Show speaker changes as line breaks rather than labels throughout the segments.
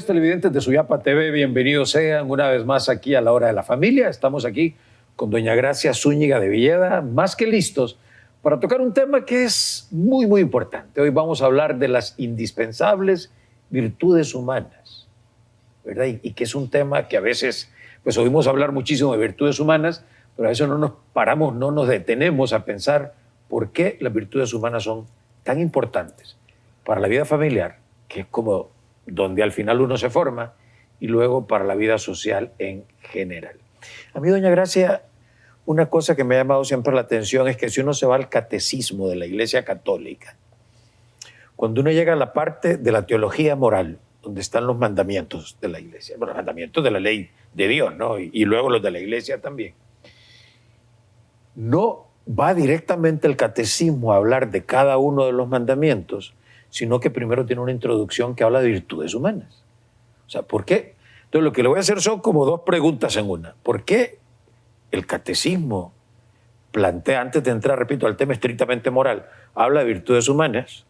queridos televidentes de Suyapa TV, bienvenidos sean una vez más aquí a la Hora de la Familia. Estamos aquí con doña Gracia Zúñiga de Villeda, más que listos para tocar un tema que es muy, muy importante. Hoy vamos a hablar de las indispensables virtudes humanas, ¿verdad? Y que es un tema que a veces, pues oímos hablar muchísimo de virtudes humanas, pero a veces no nos paramos, no nos detenemos a pensar por qué las virtudes humanas son tan importantes para la vida familiar, que es como donde al final uno se forma, y luego para la vida social en general. A mí, doña Gracia, una cosa que me ha llamado siempre la atención es que si uno se va al catecismo de la Iglesia Católica, cuando uno llega a la parte de la teología moral, donde están los mandamientos de la Iglesia, bueno, los mandamientos de la ley de Dios, ¿no? Y luego los de la Iglesia también, no va directamente el catecismo a hablar de cada uno de los mandamientos, sino que primero tiene una introducción que habla de virtudes humanas. O sea, ¿por qué? Entonces, lo que le voy a hacer son como dos preguntas en una. ¿Por qué el catecismo plantea, antes de entrar, repito, al tema estrictamente moral, habla de virtudes humanas?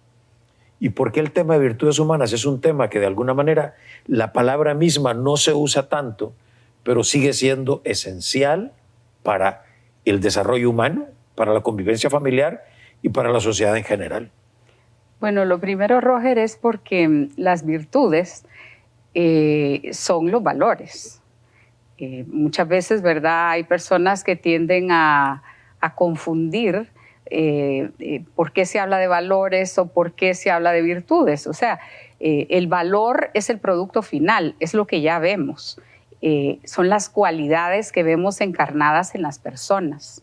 ¿Y por qué el tema de virtudes humanas es un tema que de alguna manera la palabra misma no se usa tanto, pero sigue siendo esencial para el desarrollo humano, para la convivencia familiar y para la sociedad en general?
Bueno, lo primero, Roger, es porque las virtudes son los valores. Muchas veces, ¿verdad?, hay personas que tienden a confundir por qué se habla de valores o por qué se habla de virtudes. O sea, el valor es el producto final, es lo que ya vemos. Son las cualidades que vemos encarnadas en las personas,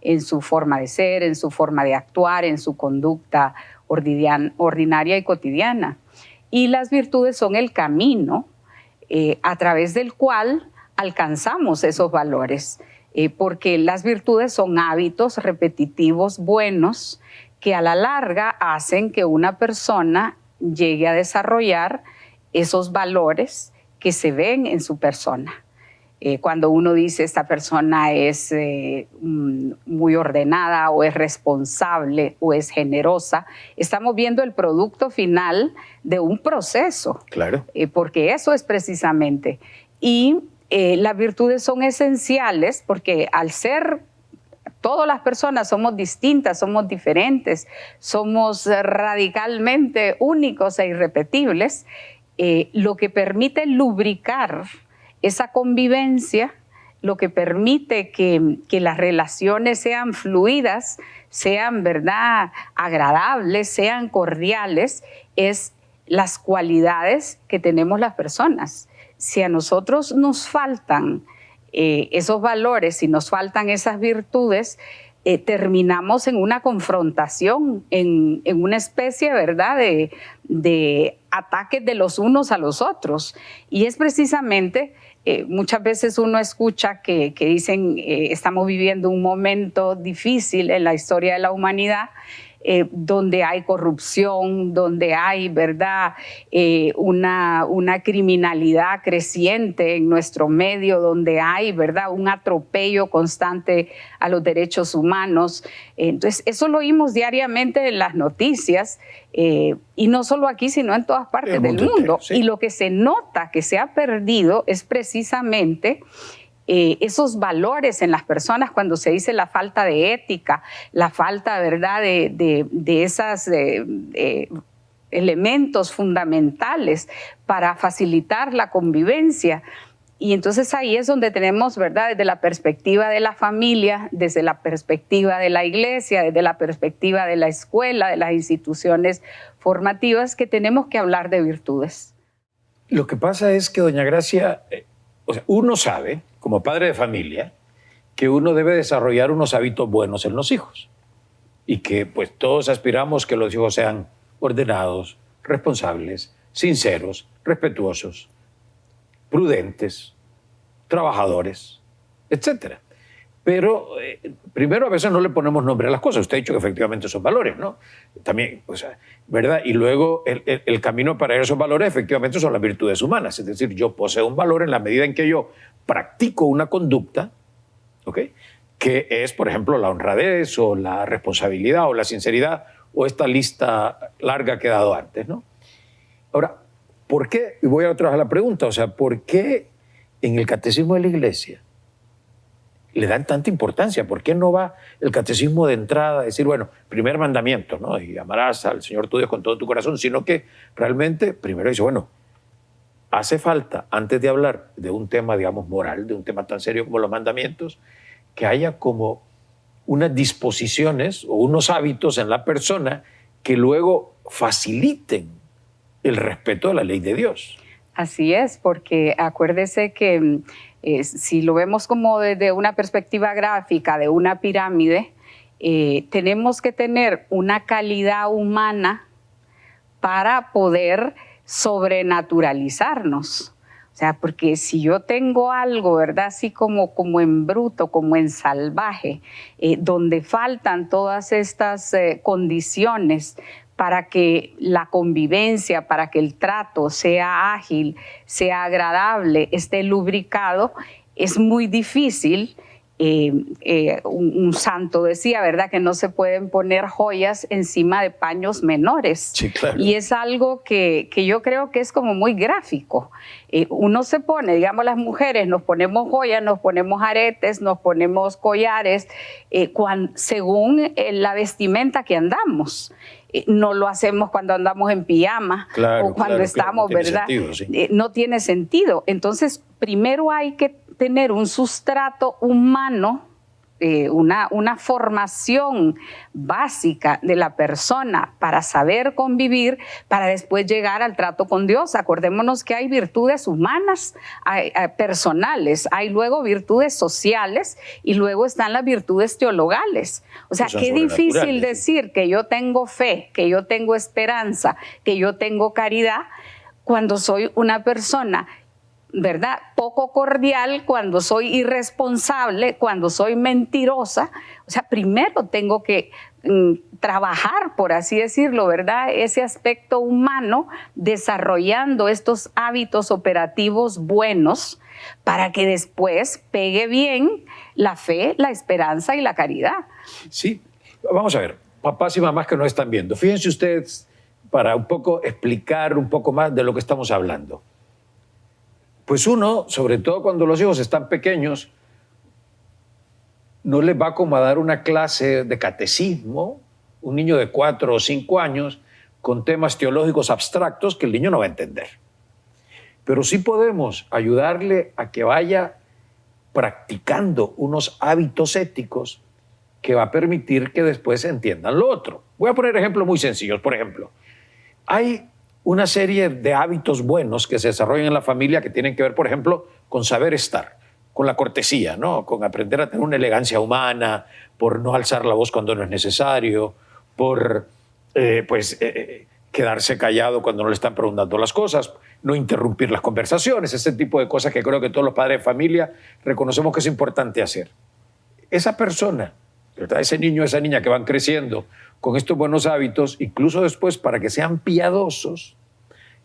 en su forma de ser, en su forma de actuar, en su conducta ordinaria y cotidiana. Y las virtudes son el camino a través del cual alcanzamos esos valores, porque las virtudes son hábitos repetitivos buenos que a la larga hacen que una persona llegue a desarrollar esos valores que se ven en su persona. Cuando uno dice esta persona es muy ordenada o es responsable o es generosa, estamos viendo el producto final de un proceso.
Claro.
Porque eso es precisamente. Y las virtudes son esenciales porque al ser todas las personas somos distintas, somos diferentes, somos radicalmente únicos e irrepetibles, lo que permite lubricar esa convivencia, lo que permite que las relaciones sean fluidas, sean, ¿verdad?, agradables, sean cordiales, es las cualidades que tenemos las personas. Si a nosotros nos faltan esos valores, si nos faltan esas virtudes, terminamos en una confrontación, en una especie, ¿verdad?, de ataques de los unos a los otros. Y es precisamente, muchas veces uno escucha que dicen estamos viviendo un momento difícil en la historia de la humanidad, donde hay corrupción, donde hay, ¿verdad?, una criminalidad creciente en nuestro medio, donde hay, ¿verdad?, un atropello constante a los derechos humanos. Entonces, eso lo oímos diariamente en las noticias, y no solo aquí, sino en todas partes del mundo.
Entero, sí.
Y lo que se nota que se ha perdido es precisamente esos valores en las personas, cuando se dice la falta de ética, la falta, ¿verdad?, de esos elementos fundamentales para facilitar la convivencia. Y entonces ahí es donde tenemos, ¿verdad?, desde la perspectiva de la familia, desde la perspectiva de la iglesia, desde la perspectiva de la escuela, de las instituciones formativas, que tenemos que hablar de virtudes.
Lo que pasa es que, doña Gracia, o sea, uno sabe, como padre de familia, que uno debe desarrollar unos hábitos buenos en los hijos y que pues todos aspiramos que los hijos sean ordenados, responsables, sinceros, respetuosos, prudentes, trabajadores, etc. Pero primero a veces no le ponemos nombre a las cosas. Usted ha dicho que efectivamente son valores, ¿no? También, o sea, ¿verdad? Y luego el camino para esos valores efectivamente son las virtudes humanas. Es decir, yo poseo un valor en la medida en que yo practico una conducta, ¿ok?, que es, por ejemplo, la honradez o la responsabilidad o la sinceridad o esta lista larga que he dado antes, ¿no? Ahora, ¿por qué? Y voy a otra vez a la pregunta, o sea, ¿por qué en el catecismo de la Iglesia le dan tanta importancia? ¿Por qué no va el catecismo de entrada a decir, bueno, primer mandamiento, ¿no? Y amarás al Señor tu Dios con todo tu corazón, sino que realmente primero dice, bueno, hace falta, antes de hablar de un tema, digamos, moral, de un tema tan serio como los mandamientos, que haya como unas disposiciones o unos hábitos en la persona que luego faciliten el respeto a la ley de Dios.
Así es, porque acuérdese que si lo vemos como desde una perspectiva gráfica de una pirámide, tenemos que tener una calidad humana para poder sobrenaturalizarnos. O sea, porque si yo tengo algo, ¿verdad? Así como en bruto, como en salvaje, donde faltan todas estas condiciones para que la convivencia, para que el trato sea ágil, sea agradable, esté lubricado, es muy difícil. Un santo decía, ¿verdad?, que no se pueden poner joyas encima de paños menores.
Sí, claro.
Y es algo que yo creo que es como muy gráfico. Uno se pone, digamos, las mujeres nos ponemos joyas, nos ponemos aretes, nos ponemos collares, según la vestimenta que andamos. No lo hacemos cuando andamos en pijama, claro, o cuando estamos,
no
¿verdad?
Sentido, sí.
No tiene sentido. Entonces, primero hay que tener un sustrato humano, una formación básica de la persona para saber convivir, para después llegar al trato con Dios. Acordémonos que hay virtudes humanas, personales, hay luego virtudes sociales y luego están las virtudes teologales. O sea, qué difícil decir que yo tengo fe, que yo tengo esperanza, que yo tengo caridad, cuando soy una persona, ¿verdad?, poco cordial, cuando soy irresponsable, cuando soy mentirosa. O sea, primero tengo que trabajar, por así decirlo, ¿verdad?, ese aspecto humano, desarrollando estos hábitos operativos buenos para que después pegue bien la fe, la esperanza y la caridad.
Sí, vamos a ver, papás y mamás que nos están viendo, fíjense ustedes para un poco explicar un poco más de lo que estamos hablando. Pues uno, sobre todo cuando los hijos están pequeños, no les va como a dar una clase de catecismo, un niño de 4 o 5 años, con temas teológicos abstractos que el niño no va a entender. Pero sí podemos ayudarle a que vaya practicando unos hábitos éticos que va a permitir que después entiendan lo otro. Voy a poner ejemplos muy sencillos. Por ejemplo, hay una serie de hábitos buenos que se desarrollan en la familia que tienen que ver, por ejemplo, con saber estar, con la cortesía, ¿no?, con aprender a tener una elegancia humana, por no alzar la voz cuando no es necesario, por quedarse callado cuando no le están preguntando las cosas, no interrumpir las conversaciones, ese tipo de cosas que creo que todos los padres de familia reconocemos que es importante hacer. Esa persona, ¿verdad?, ese niño, esa niña que van creciendo con estos buenos hábitos, incluso después para que sean piadosos,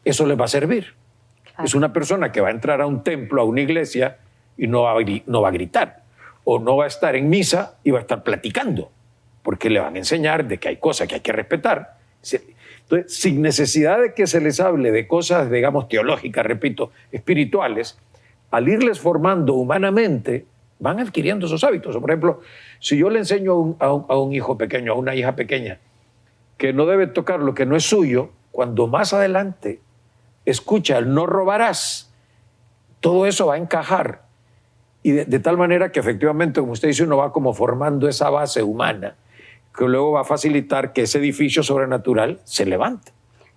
eso les va a servir. Claro. Es una persona que va a entrar a un templo, a una iglesia, y no va a gritar, o no va a estar en misa y va a estar platicando, porque le van a enseñar de que hay cosas que hay que respetar. Entonces, sin necesidad de que se les hable de cosas, digamos, teológicas, repito, espirituales, al irles formando humanamente, van adquiriendo esos hábitos. O, por ejemplo, si yo le enseño a un hijo pequeño, a una hija pequeña, que no debe tocar lo que no es suyo, cuando más adelante escucha el no robarás, todo eso va a encajar. Y de tal manera que efectivamente, como usted dice, uno va como formando esa base humana, que luego va a facilitar que ese edificio sobrenatural se levante.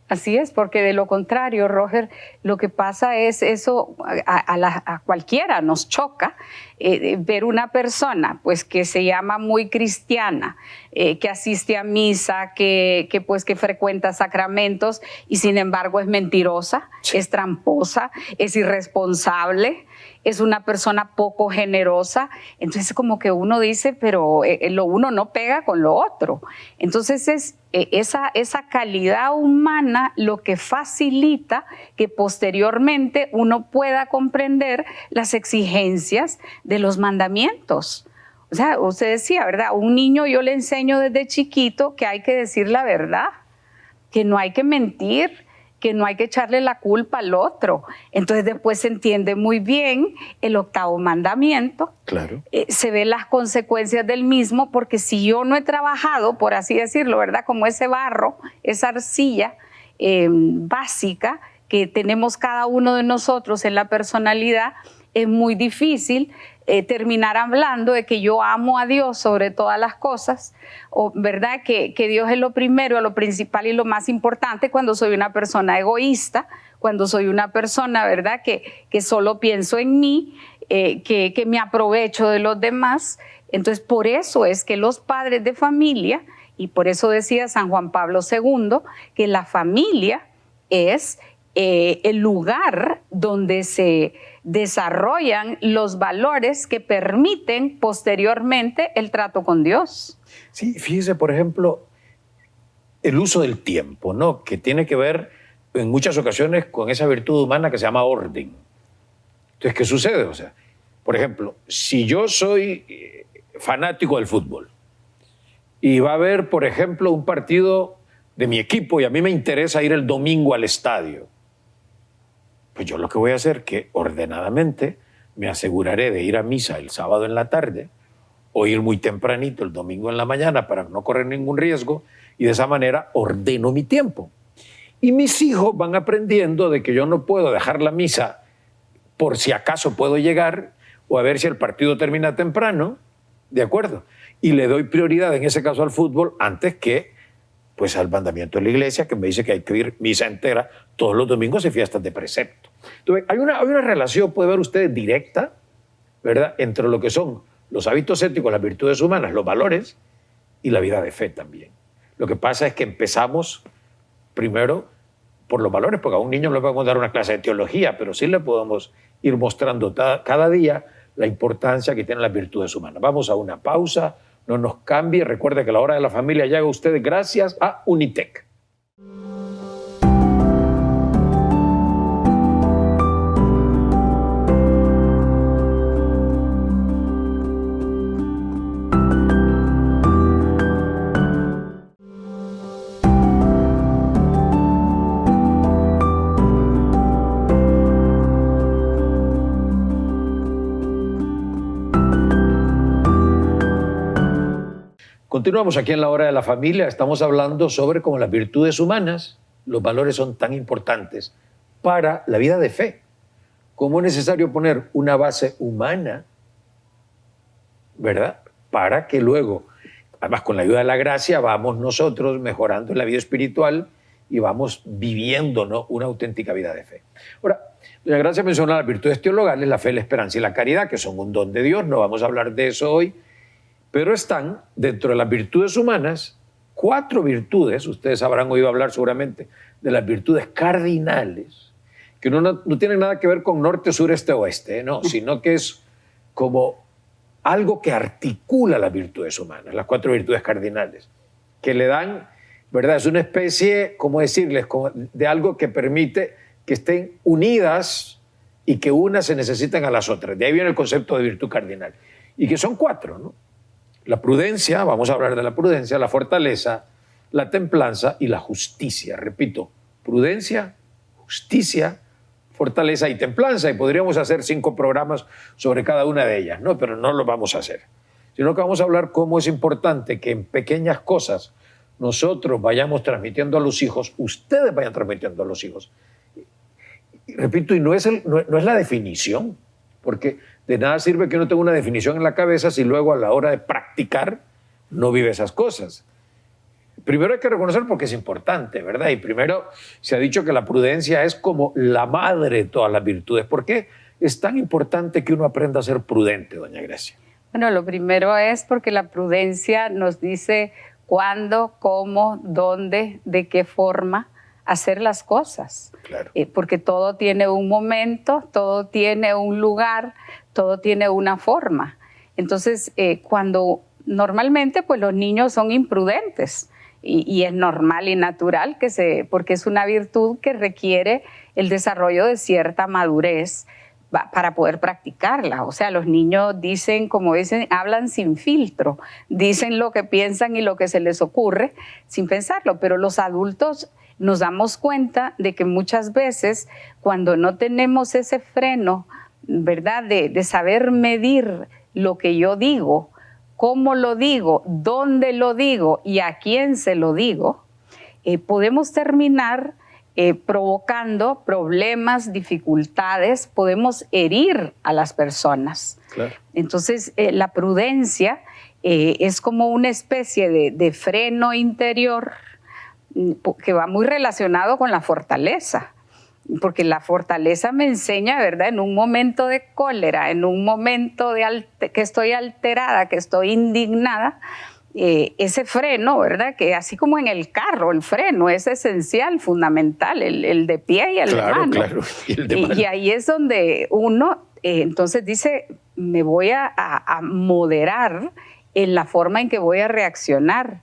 Así es, porque de lo contrario, Roger, lo que pasa es eso, a cualquiera nos choca ver una persona pues, que se llama muy cristiana, que asiste a misa, que frecuenta sacramentos y sin embargo es mentirosa, sí, es tramposa, es irresponsable, es una persona poco generosa. Entonces como que uno dice, pero lo uno no pega con lo otro. Entonces es esa calidad humana lo que facilita que posteriormente uno pueda comprender las exigencias de los mandamientos. O sea, usted decía, ¿verdad? A un niño yo le enseño desde chiquito que hay que decir la verdad, que no hay que mentir, que no hay que echarle la culpa al otro. Entonces después se entiende muy bien el 8º mandamiento.
Claro.
Se ven las consecuencias del mismo, porque si yo no he trabajado, por así decirlo, ¿verdad? Como ese barro, esa arcilla básica que tenemos cada uno de nosotros en la personalidad, es muy difícil terminar hablando de que yo amo a Dios sobre todas las cosas, o verdad que Dios es lo primero, lo principal y lo más importante, cuando soy una persona egoísta, cuando soy una persona, verdad, que solo pienso en mí, que me aprovecho de los demás. Entonces, por eso es que los padres de familia, y por eso decía San Juan Pablo II, que la familia es el lugar donde se desarrollan los valores que permiten posteriormente el trato con Dios.
Sí, fíjese, por ejemplo, el uso del tiempo, ¿no? Que tiene que ver en muchas ocasiones con esa virtud humana que se llama orden. Entonces, ¿qué sucede? O sea, por ejemplo, si yo soy fanático del fútbol y va a haber, por ejemplo, un partido de mi equipo y a mí me interesa ir el domingo al estadio, pues yo lo que voy a hacer es que ordenadamente me aseguraré de ir a misa el sábado en la tarde o ir muy tempranito el domingo en la mañana para no correr ningún riesgo, y de esa manera ordeno mi tiempo. Y mis hijos van aprendiendo de que yo no puedo dejar la misa por si acaso puedo llegar o a ver si el partido termina temprano, ¿de acuerdo? Y le doy prioridad en ese caso al fútbol antes que pues al mandamiento de la iglesia, que me dice que hay que ir misa entera todos los domingos y fiestas de precepto. Entonces, hay una relación, puede ver usted, directa, ¿verdad?, entre lo que son los hábitos éticos, las virtudes humanas, los valores y la vida de fe también. Lo que pasa es que empezamos primero por los valores, porque a un niño no le podemos dar una clase de teología, pero sí le podemos ir mostrando cada día la importancia que tienen las virtudes humanas. Vamos a una pausa. No nos cambie. Recuerde que la hora de la familia llega a ustedes gracias a Unitec. Continuamos aquí en la hora de la familia. Estamos hablando sobre cómo las virtudes humanas, los valores son tan importantes para la vida de fe. Cómo es necesario poner una base humana, ¿verdad?, para que luego, además con la ayuda de la gracia, vamos nosotros mejorando en la vida espiritual y vamos viviendo, ¿no?, una auténtica vida de fe. Ahora, doña Gracia menciona las virtudes teologales, la fe, la esperanza y la caridad, que son un don de Dios. No vamos a hablar de eso hoy. Pero están dentro de las virtudes humanas 4 virtudes, ustedes habrán oído hablar seguramente de las virtudes cardinales, que no tienen nada que ver con norte, sur, este, oeste, no, sino que es como algo que articula las virtudes humanas, las 4 virtudes cardinales, que le dan, ¿verdad? Es una especie, ¿cómo decirles?, como de algo que permite que estén unidas y que unas se necesitan a las otras. De ahí viene el concepto de virtud cardinal. Y que son 4, ¿no? La prudencia, vamos a hablar de la prudencia, la fortaleza, la templanza y la justicia. Repito, prudencia, justicia, fortaleza y templanza. Y podríamos hacer 5 programas sobre cada una de ellas, ¿no? Pero no lo vamos a hacer. Sino que vamos a hablar cómo es importante que en pequeñas cosas nosotros vayamos transmitiendo a los hijos, ustedes vayan transmitiendo a los hijos. Y repito, y no es la definición, porque de nada sirve que uno tenga una definición en la cabeza si luego a la hora de practicar no vive esas cosas. Primero hay que reconocer porque es importante, ¿verdad? Y primero se ha dicho que la prudencia es como la madre de todas las virtudes. ¿Por qué es tan importante que uno aprenda a ser prudente, doña Gracia?
Bueno, lo primero es porque la prudencia nos dice cuándo, cómo, dónde, de qué forma hacer las cosas.
Claro.
Porque todo tiene un momento, todo tiene un lugar, todo tiene una forma. Entonces, cuando normalmente pues los niños son imprudentes y es normal y natural porque es una virtud que requiere el desarrollo de cierta madurez para poder practicarla. O sea, los niños dicen, como dicen, hablan sin filtro, dicen lo que piensan y lo que se les ocurre sin pensarlo, pero los adultos nos damos cuenta de que muchas veces cuando no tenemos ese freno, ¿verdad? De saber medir lo que yo digo, cómo lo digo, dónde lo digo y a quién se lo digo, podemos terminar provocando problemas, dificultades, podemos herir a las personas.
Claro.
Entonces, la prudencia es como una especie de freno interior que va muy relacionado con la fortaleza, porque la fortaleza me enseña, ¿verdad? En un momento de cólera, en un momento que estoy alterada, que estoy indignada, ese freno, ¿verdad? Que así como en el carro, el freno es esencial, fundamental, el de pie y el de mano.
Claro,
y ahí es donde uno entonces dice, me voy a moderar en la forma en que voy a reaccionar,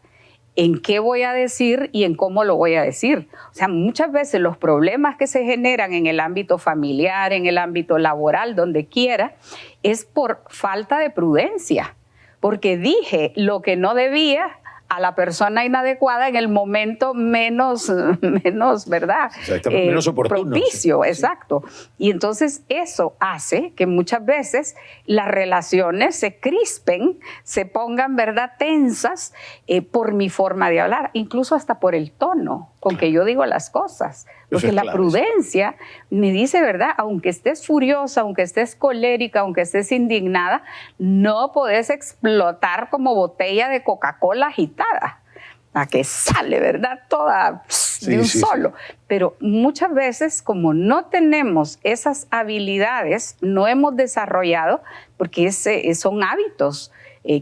en qué voy a decir y en cómo lo voy a decir. O sea, muchas veces los problemas que se generan en el ámbito familiar, en el ámbito laboral, donde quiera, es por falta de prudencia, porque dije lo que no debía a la persona inadecuada en el momento menos ¿verdad?
Menos oportuno.
Propicio,
sí.
exacto. Y entonces eso hace que muchas veces las relaciones se crispen, se pongan, ¿verdad?, tensas por mi forma de hablar, incluso hasta por el tono con que yo digo las cosas. Porque la prudencia me dice, ¿verdad?, aunque estés furiosa, aunque estés colérica, aunque estés indignada, no podés explotar como botella de Coca-Cola agitada, la que sale, ¿verdad?, toda de un solo. Pero muchas veces, como no tenemos esas habilidades, no hemos desarrollado, porque son hábitos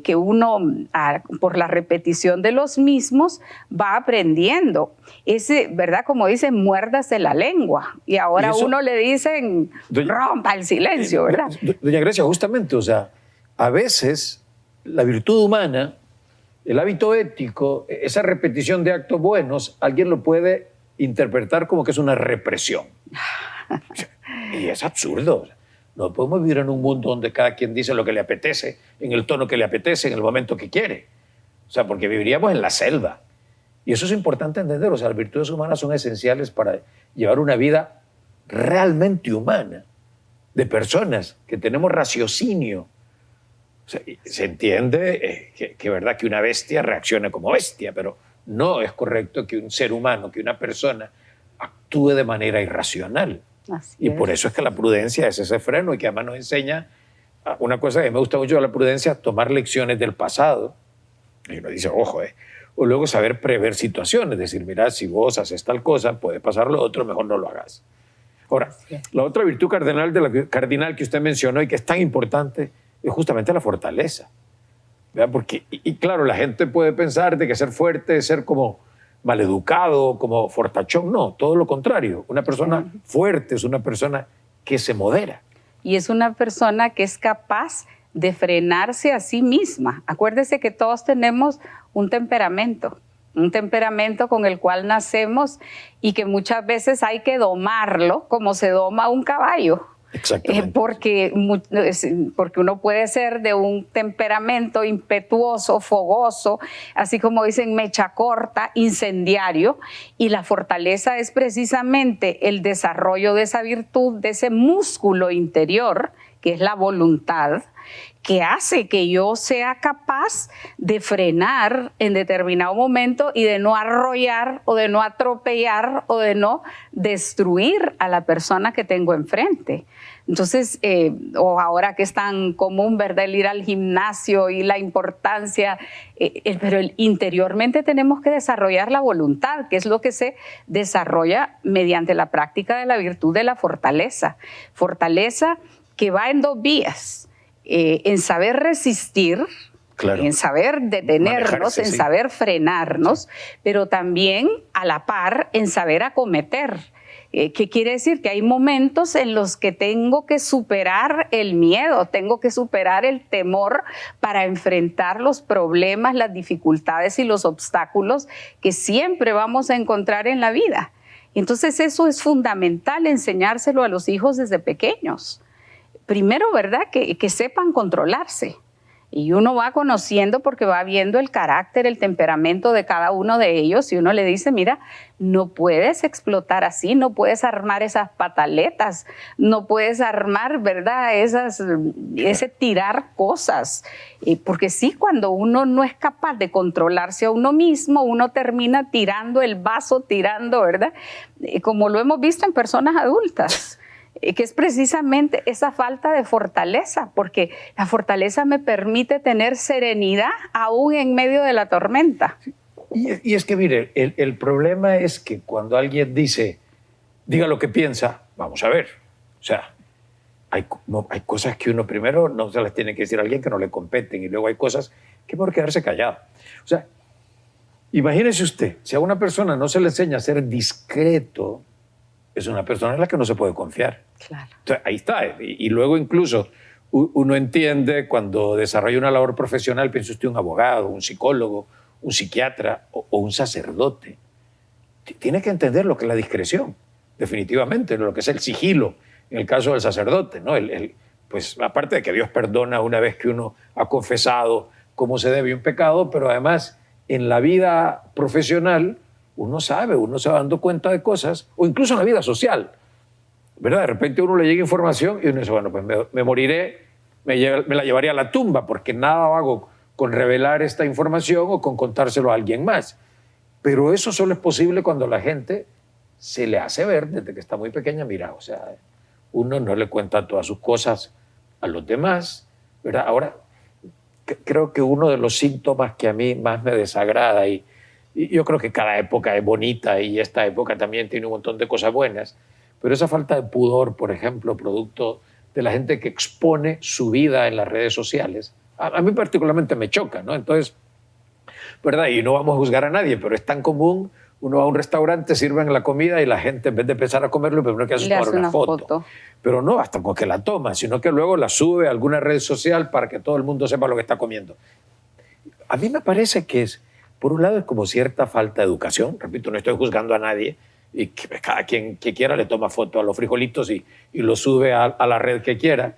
que uno, por la repetición de los mismos, va aprendiendo. ¿Verdad? Como dicen, muérdase la lengua. Y ahora uno le dicen, rompa el silencio, ¿verdad?
Doña Grecia, justamente, o sea, a veces la virtud humana, el hábito ético, esa repetición de actos buenos, alguien lo puede interpretar como que es una represión. Y es absurdo. No podemos vivir en un mundo donde cada quien dice lo que le apetece, en el tono que le apetece, en el momento que quiere. O sea, porque viviríamos en la selva. Y eso es importante entender. O sea, las virtudes humanas son esenciales para llevar una vida realmente humana, de personas que tenemos raciocinio. O sea, se entiende verdad, que una bestia reaccione como bestia, pero no es correcto que un ser humano, que una persona actúe de manera irracional. Y por eso es que la prudencia es ese freno y que además nos enseña una cosa que me gusta mucho de la prudencia, tomar lecciones del pasado. Y uno dice, ojo, o luego saber prever situaciones, es decir, mira, si vos haces tal cosa, puede pasar lo otro, mejor no lo hagas. Ahora, la otra virtud cardinal que usted mencionó y que es tan importante es justamente la fortaleza. ¿Verdad? Porque, y claro, la gente puede pensar de que ser fuerte es ser como maleducado, como fortachón. No, todo lo contrario. Una persona fuerte es una persona que se modera.
Y es una persona que es capaz de frenarse a sí misma. Acuérdese que todos tenemos un temperamento con el cual nacemos y que muchas veces hay que domarlo como se doma un caballo.
Exactamente.
Porque uno puede ser de un temperamento impetuoso, fogoso, así como dicen mecha corta, incendiario, y la fortaleza es precisamente el desarrollo de esa virtud, de ese músculo interior, que es la voluntad, que hace que yo sea capaz de frenar en determinado momento y de no arrollar o de no atropellar o de no destruir a la persona que tengo enfrente. Entonces, o ahora que es tan común, ¿verdad?, el ir al gimnasio y la importancia, pero interiormente tenemos que desarrollar la voluntad, que es lo que se desarrolla mediante la práctica de la virtud de la fortaleza. Fortaleza que va en dos vías. En saber resistir, claro, en saber detenernos, en saber frenarnos, pero también a la par en saber acometer. ¿Qué quiere decir? Que hay momentos en los que tengo que superar el miedo, tengo que superar el temor para enfrentar los problemas, las dificultades y los obstáculos que siempre vamos a encontrar en la vida. Entonces eso es fundamental enseñárselo a los hijos desde pequeños. Primero, ¿verdad?, que sepan controlarse, Y uno va conociendo porque va viendo el carácter, el temperamento de cada uno de ellos y uno le dice, mira, no puedes explotar así, no puedes armar esas pataletas, no puedes armar, ¿verdad? Ese tirar cosas. Porque sí, cuando uno no es capaz de controlarse a uno mismo, uno termina tirando el vaso, ¿verdad? Como lo hemos visto en personas adultas. Que es precisamente esa falta de fortaleza, porque la fortaleza me permite tener serenidad aún en medio de la tormenta.
Y es que, mire, el problema es que cuando alguien diga lo que piensa, vamos a ver, o sea, hay cosas que uno primero no se las tiene que decir a alguien que no le competen, y luego hay cosas que por quedarse callado. O sea, imagínese usted, si a una persona no se le enseña a ser discreto, es una persona en la que no se puede confiar.
Claro.
Entonces, ahí está. Y luego incluso uno entiende cuando desarrolla una labor profesional, piensa usted un abogado, un psicólogo, un psiquiatra o un sacerdote. Tiene que entender lo que es la discreción, definitivamente, lo que es el sigilo, en el caso del sacerdote, ¿no? Pues aparte de que Dios perdona una vez que uno ha confesado cómo se debe un pecado, pero además en la vida profesional uno se va dando cuenta de cosas, o incluso en la vida social, ¿verdad? De repente a uno le llega información y uno dice, bueno, pues me moriré, me la llevaría a la tumba, porque nada hago con revelar esta información o con contárselo a alguien más. Pero eso solo es posible cuando la gente se le hace ver desde que está muy pequeña, mira, o sea, uno no le cuenta todas sus cosas a los demás, ¿verdad? Ahora, creo que uno de los síntomas que a mí más me desagrada, y yo creo que cada época es bonita y esta época también tiene un montón de cosas buenas, pero esa falta de pudor, por ejemplo, producto de la gente que expone su vida en las redes sociales, a mí particularmente me choca, ¿no? Entonces, ¿verdad? Y no vamos a juzgar a nadie, pero es tan común, uno va a un restaurante, sirven la comida y la gente, en vez de empezar a comerlo, lo primero que hace es tomar una foto. Pero no hasta con que la toma, sino que luego la sube a alguna red social para que todo el mundo sepa lo que está comiendo. A mí me parece que por un lado es como cierta falta de educación, repito, no estoy juzgando a nadie, y que cada quien que quiera le toma foto a los frijolitos y lo sube a la red que quiera,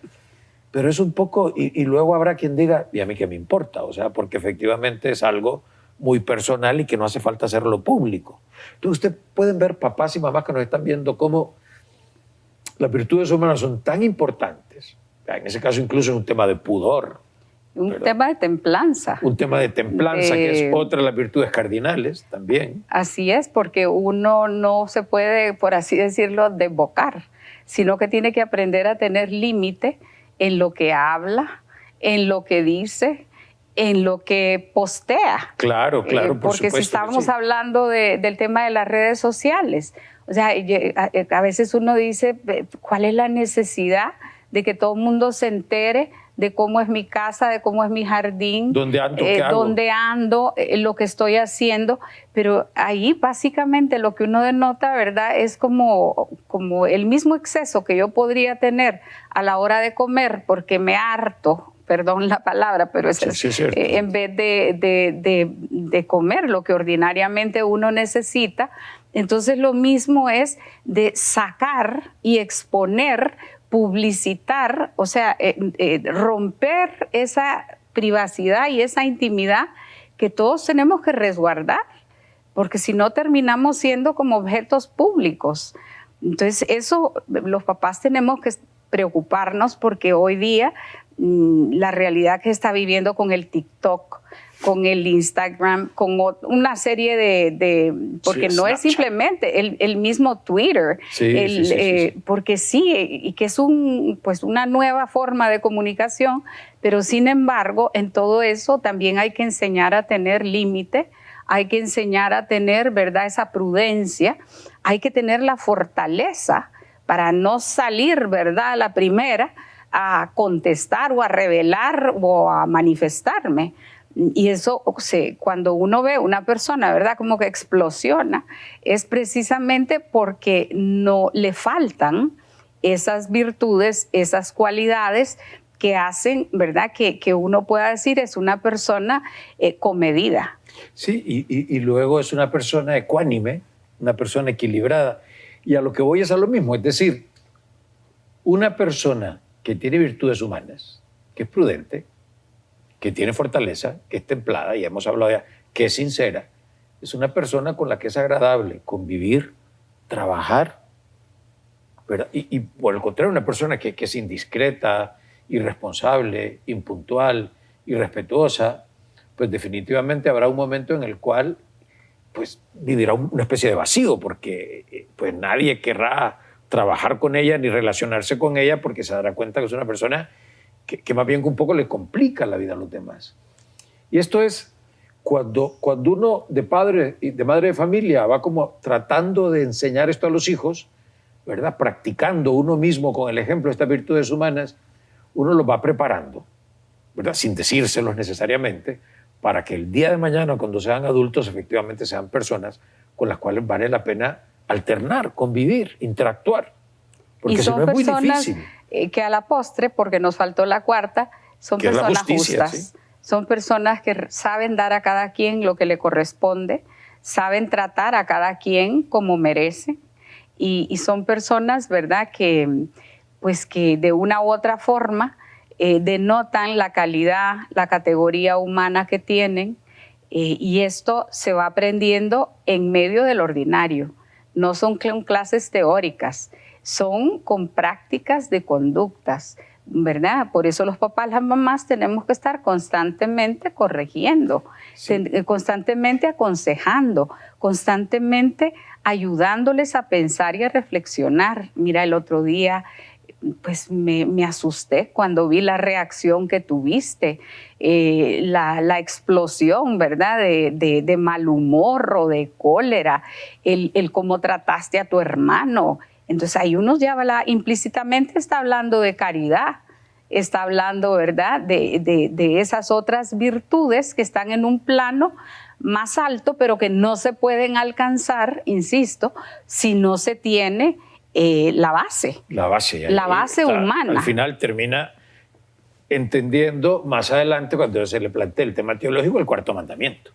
pero es un poco, y luego habrá quien diga, ¿y a mí qué me importa? O sea, porque efectivamente es algo muy personal y que no hace falta hacerlo público. Entonces ustedes pueden ver, papás y mamás que nos están viendo, cómo las virtudes humanas son tan importantes, en ese caso incluso es un tema de pudor,
un tema de templanza.
Un tema de templanza, que es otra de las virtudes cardinales también.
Así es, porque uno no se puede, por así decirlo, desbocar, sino que tiene que aprender a tener límite en lo que habla, en lo que dice, en lo que postea.
Claro, por
porque
supuesto.
Si estamos hablando del tema de las redes sociales, o sea, a veces uno dice, ¿cuál es la necesidad de que todo el mundo se entere de cómo es mi casa, de cómo es mi jardín,
dónde ando, qué hago,
dónde ando, lo que estoy haciendo? Pero ahí básicamente lo que uno denota, ¿verdad?, es como el mismo exceso que yo podría tener a la hora de comer porque me harto, perdón la palabra, pero es en vez de comer lo que ordinariamente uno necesita. Entonces lo mismo es de sacar y exponer, publicitar, o sea, romper esa privacidad y esa intimidad que todos tenemos que resguardar, porque si no terminamos siendo como objetos públicos. Entonces eso los papás tenemos que preocuparnos, porque hoy día la realidad que está viviendo con el TikTok, con el Instagram, con una serie porque no es simplemente el mismo Twitter, porque sí, y que es pues una nueva forma de comunicación, pero sin embargo, en todo eso también hay que enseñar a tener límite, hay que enseñar a tener, ¿verdad?, esa prudencia, hay que tener la fortaleza para no salir, ¿verdad?, a la primera a contestar o a revelar o a manifestarme. Y eso, cuando uno ve una persona, ¿verdad?, como que explosiona, es precisamente porque no le faltan esas virtudes, esas cualidades que hacen, ¿verdad?, que uno pueda decir es una persona comedida.
Sí, y luego es una persona ecuánime, una persona equilibrada. Y a lo que voy es a lo mismo, es decir, una persona que tiene virtudes humanas, que es prudente, que tiene fortaleza, que es templada, y hemos hablado ya, que es sincera, es una persona con la que es agradable convivir, trabajar, ¿verdad? Y por el contrario, una persona que es indiscreta, irresponsable, impuntual, irrespetuosa, pues definitivamente habrá un momento en el cual pues vivirá una especie de vacío, porque pues nadie querrá trabajar con ella ni relacionarse con ella porque se dará cuenta que es una persona que más bien un poco le complica la vida a los demás. Y esto es cuando uno de padre y de madre de familia va como tratando de enseñar esto a los hijos, ¿verdad? Practicando uno mismo con el ejemplo estas virtudes humanas, uno los va preparando, ¿verdad? Sin decírselos necesariamente, para que el día de mañana, cuando sean adultos, efectivamente sean personas con las cuales vale la pena alternar, convivir, interactuar. Porque si no es muy difícil.
Que a la postre, porque nos faltó la cuarta, son personas justas. ¿Sí? Son personas que saben dar a cada quien lo que le corresponde, saben tratar a cada quien como merece, y son personas, ¿verdad?, que de una u otra forma denotan la calidad, la categoría humana que tienen, y esto se va aprendiendo en medio del ordinario. No son clases teóricas, son con prácticas de conductas, ¿verdad? Por eso los papás, las mamás tenemos que estar constantemente corrigiendo, sí, constantemente aconsejando, constantemente ayudándoles a pensar y a reflexionar. Mira, el otro día pues me asusté cuando vi la reacción que tuviste, la explosión, ¿verdad?, de mal humor o de cólera, el cómo trataste a tu hermano. Entonces ahí uno ya implícitamente está hablando de caridad, está hablando, ¿verdad?, de esas otras virtudes que están en un plano más alto, pero que no se pueden alcanzar, insisto, si no se tiene la base humana.
Al final termina entendiendo más adelante, cuando se le plantea el tema teológico, el cuarto mandamiento.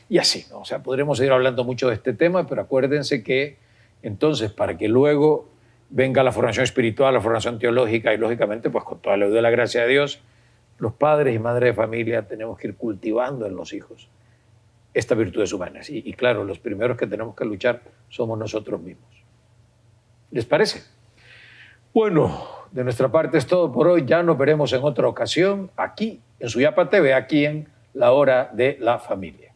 Y así, ¿no? O sea, podremos seguir hablando mucho de este tema, pero acuérdense que entonces, para que luego venga la formación espiritual, la formación teológica, y lógicamente, pues con toda la ayuda de la gracia de Dios, los padres y madres de familia tenemos que ir cultivando en los hijos estas virtudes humanas. Y claro, los primeros que tenemos que luchar somos nosotros mismos. ¿Les parece? Bueno, de nuestra parte es todo por hoy. Ya nos veremos en otra ocasión aquí en Suyapa TV, aquí en La Hora de la Familia.